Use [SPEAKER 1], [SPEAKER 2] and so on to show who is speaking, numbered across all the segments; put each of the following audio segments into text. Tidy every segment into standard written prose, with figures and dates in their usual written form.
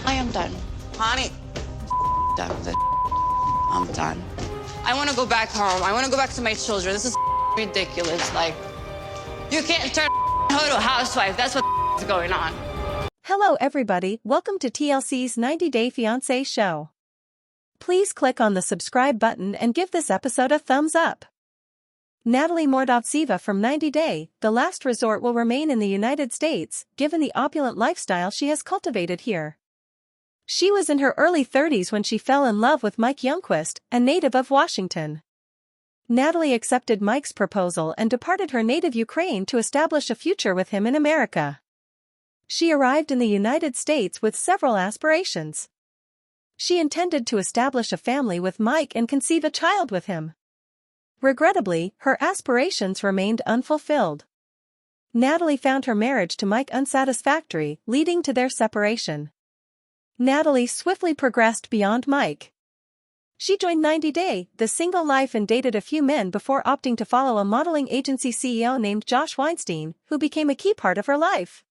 [SPEAKER 1] I am done.
[SPEAKER 2] Honey,
[SPEAKER 1] Done with it. I'm done.
[SPEAKER 2] I want to go back home. I want to go back to my children. This is ridiculous. Like, you can't turn her to a housewife. That's what's going on.
[SPEAKER 3] Hello everybody, welcome to TLC's 90-Day Fiancé show. Please click on the subscribe button and give this episode a thumbs up. Natalie Mordovtseva from 90 Day, The Last Resort will remain in the United States, given the opulent lifestyle she has cultivated here. She was in her early 30s when she fell in love with Mike Youngquist, a native of Washington. Natalie accepted Mike's proposal and departed her native Ukraine to establish a future with him in America. She arrived in the United States with several aspirations. She intended to establish a family with Mike and conceive a child with him. Regrettably, her aspirations remained unfulfilled. Natalie found her marriage to Mike unsatisfactory, leading to their separation. Natalie swiftly progressed beyond Mike. She joined 90 Day, the single life and dated a few men before opting to follow a modeling agency CEO named Josh Weinstein, who became a key part of her life.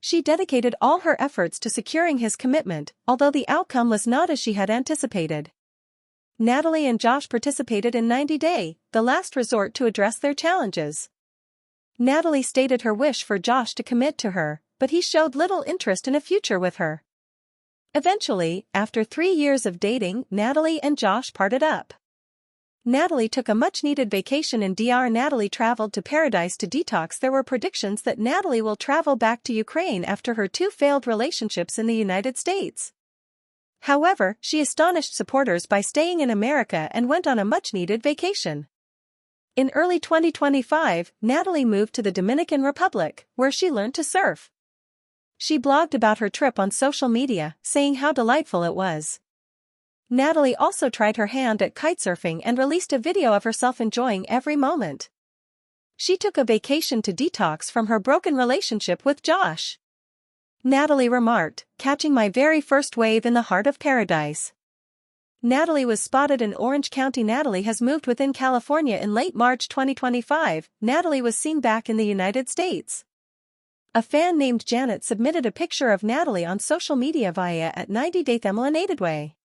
[SPEAKER 3] She dedicated all her efforts to securing his commitment, although the outcome was not as she had anticipated. Natalie and Josh participated in 90 Day, The Last Resort to address their challenges. Natalie stated her wish for Josh to commit to her, but he showed little interest in a future with her. Eventually, after 3 years of dating, Natalie and Josh parted up. Natalie took a much-needed vacation in DR. Natalie traveled to Paradise to detox. There were predictions that Natalie will travel back to Ukraine after her 2 failed relationships in the United States. However, she astonished supporters by staying in America and went on a much-needed vacation. In early 2025, Natalie moved to the Dominican Republic, where she learned to surf. She blogged about her trip on social media, saying how delightful it was. Natalie also tried her hand at kitesurfing and released a video of herself enjoying every moment. She took a vacation to detox from her broken relationship with Josh. Natalie remarked, "Catching my very first wave in the heart of paradise." Natalie was spotted in Orange County. Natalie has moved within California in late March 2025. Natalie was seen back in the United States. A fan named Janet submitted a picture of Natalie on social media via @90Day Way.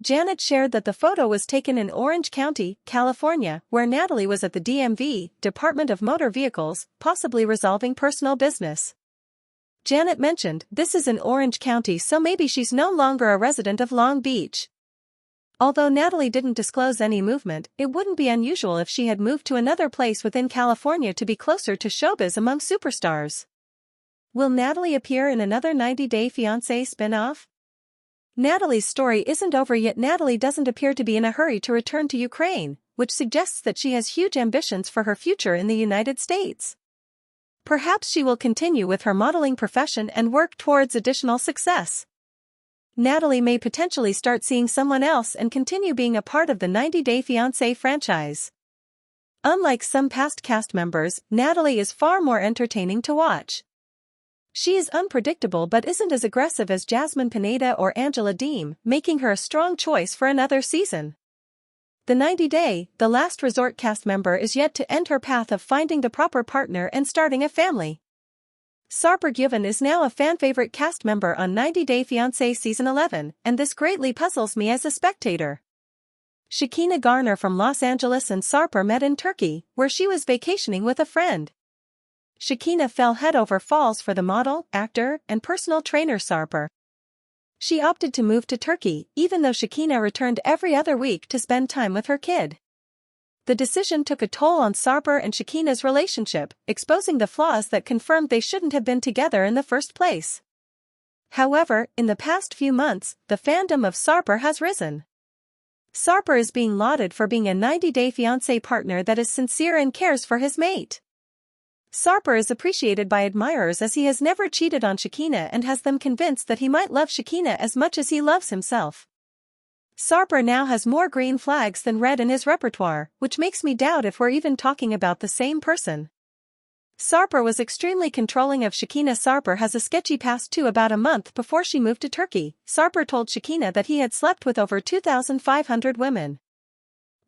[SPEAKER 3] Janet shared that the photo was taken in Orange County, California, where Natalie was at the DMV, Department of Motor Vehicles, possibly resolving personal business. Janet mentioned, "This is in Orange County, so maybe she's no longer a resident of Long Beach." Although Natalie didn't disclose any movement, it wouldn't be unusual if she had moved to another place within California to be closer to showbiz among superstars. Will Natalie appear in another 90 Day Fiancé spin-off? Natalie's story isn't over yet. Natalie doesn't appear to be in a hurry to return to Ukraine, which suggests that she has huge ambitions for her future in the United States. Perhaps she will continue with her modeling profession and work towards additional success. Natalie may potentially start seeing someone else and continue being a part of the 90 Day Fiancé franchise. Unlike some past cast members, Natalie is far more entertaining to watch. She is unpredictable but isn't as aggressive as Jasmine Pineda or Angela Deem, making her a strong choice for another season. The 90 Day, The Last Resort cast member is yet to end her path of finding the proper partner and starting a family. Sarper Gyven is now a fan-favorite cast member on 90 Day Fiancé Season 11, and this greatly puzzles me as a spectator. Shekinah Garner from Los Angeles and Sarper met in Turkey, where she was vacationing with a friend. Shekinah fell head over falls for the model, actor, and personal trainer Sarper. She opted to move to Turkey, even though Shekinah returned every other week to spend time with her kid. The decision took a toll on Sarper and Shekinah's relationship, exposing the flaws that confirmed they shouldn't have been together in the first place. However, in the past few months, the fandom of Sarper has risen. Sarper is being lauded for being a 90 Day Fiancé partner that is sincere and cares for his mate. Sarper is appreciated by admirers as he has never cheated on Shekinah and has them convinced that he might love Shekinah as much as he loves himself. Sarper now has more green flags than red in his repertoire, which makes me doubt if we're even talking about the same person. Sarper was extremely controlling of Shekinah. Sarper has a sketchy past too. About a month before she moved to Turkey, Sarper told Shekinah that he had slept with over 2,500 women.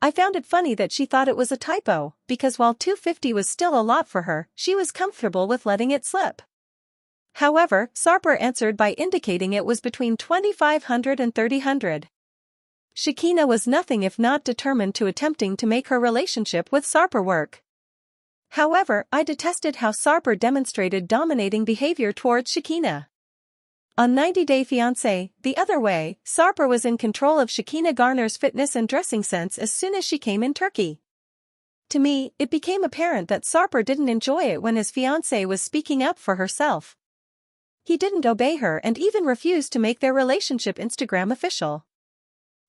[SPEAKER 3] I found it funny that she thought it was a typo, because while 250 was still a lot for her, she was comfortable with letting it slip. However, Sarper answered by indicating it was between 2,500 and 3,000. Shekinah was nothing if not determined to attempting to make her relationship with Sarper work. However, I detested how Sarper demonstrated dominating behavior towards Shekinah. On 90 Day Fiancé, the other way, Sarper was in control of Shekinah Garner's fitness and dressing sense as soon as she came in Turkey. To me, it became apparent that Sarper didn't enjoy it when his fiancée was speaking up for herself. He didn't obey her and even refused to make their relationship Instagram official.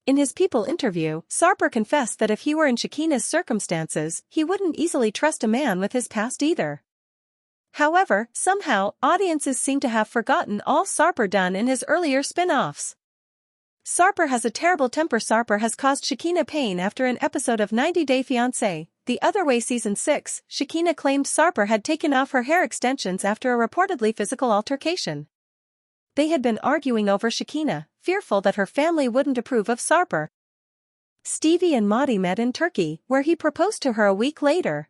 [SPEAKER 3] In his People interview, Sarper confessed that if he were in Shekinah's circumstances, he wouldn't easily trust a man with his past either. However, somehow, audiences seem to have forgotten all Sarper done in his earlier spin-offs. Sarper has a terrible temper. Sarper has caused Shekinah pain after an episode of 90 Day Fiancé, The Other Way Season 6, Shekinah claimed Sarper had taken off her hair extensions after a reportedly physical altercation. They had been arguing over Shekinah, fearful that her family wouldn't approve of Sarper. Stevie and Madi met in Turkey, where he proposed to her a week later.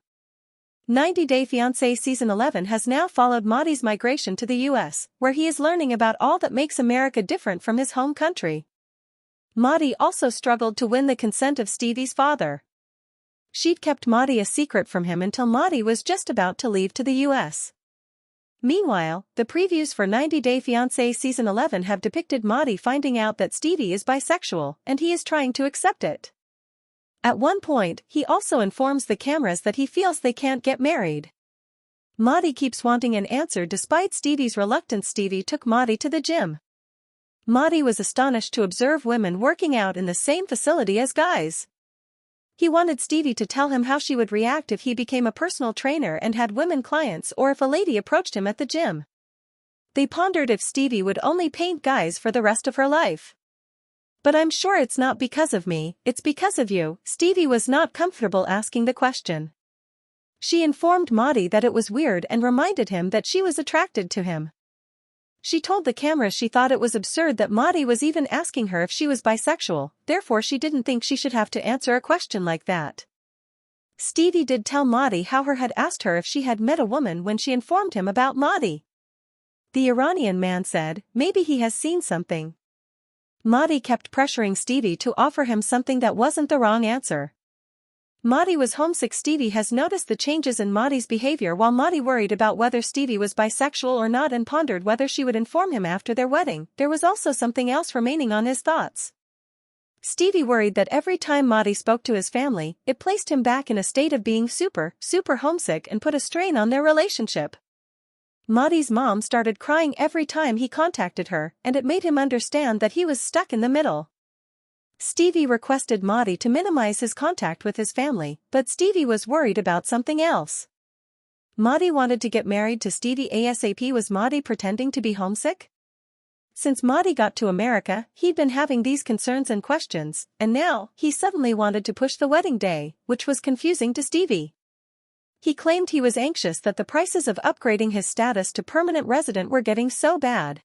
[SPEAKER 3] 90 Day Fiancé Season 11 has now followed Madi's migration to the US, where he is learning about all that makes America different from his home country. Madi also struggled to win the consent of Stevie's father. She'd kept Madi a secret from him until Madi was just about to leave to the US. Meanwhile, the previews for 90 Day Fiancé Season 11 have depicted Madi finding out that Stevie is bisexual, and he is trying to accept it. At one point, he also informs the cameras that he feels they can't get married. Madi keeps wanting an answer despite Stevie's reluctance. Stevie took Madi to the gym. Madi was astonished to observe women working out in the same facility as guys. He wanted Stevie to tell him how she would react if he became a personal trainer and had women clients, or if a lady approached him at the gym. They pondered if Stevie would only paint guys for the rest of her life. "But I'm sure it's not because of me, it's because of you." Stevie was not comfortable asking the question. She informed Madi that it was weird and reminded him that she was attracted to him. She told the cameras she thought it was absurd that Madi was even asking her if she was bisexual, therefore she didn't think she should have to answer a question like that. Stevie did tell Madi how her had asked her if she had met a woman when she informed him about Madi. The Iranian man said, maybe he has seen something. Madi kept pressuring Stevie to offer him something that wasn't the wrong answer. Madi was homesick. Stevie has noticed the changes in Madi's behavior while Madi worried about whether Stevie was bisexual or not and pondered whether she would inform him after their wedding. There was also something else remaining on his thoughts. Stevie worried that every time Madi spoke to his family, it placed him back in a state of being super homesick and put a strain on their relationship. Madi's mom started crying every time he contacted her, and it made him understand that he was stuck in the middle. Stevie requested Madi to minimize his contact with his family, but Stevie was worried about something else. Madi wanted to get married to Stevie ASAP. Was Madi pretending to be homesick? Since Madi got to America, he'd been having these concerns and questions, and now, he suddenly wanted to push the wedding day, which was confusing to Stevie. He claimed he was anxious that the prices of upgrading his status to permanent resident were getting so bad.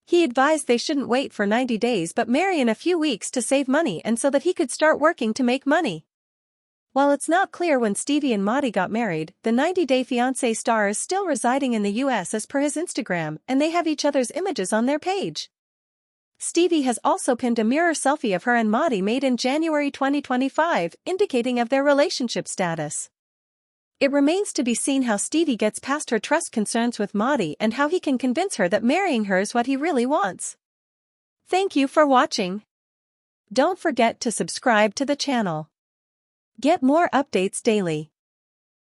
[SPEAKER 3] He advised they shouldn't wait for 90 days but marry in a few weeks to save money and so that he could start working to make money. While it's not clear when Stevie and Madi got married, the 90 Day Fiancé star is still residing in the US as per his Instagram, and they have each other's images on their page. Stevie has also pinned a mirror selfie of her and Madi made in January 2025, indicating of their relationship status. It remains to be seen how Stevie gets past her trust concerns with Madi and how he can convince her that marrying her is what he really wants. Thank you for watching. Don't forget to subscribe to the channel. Get more updates daily.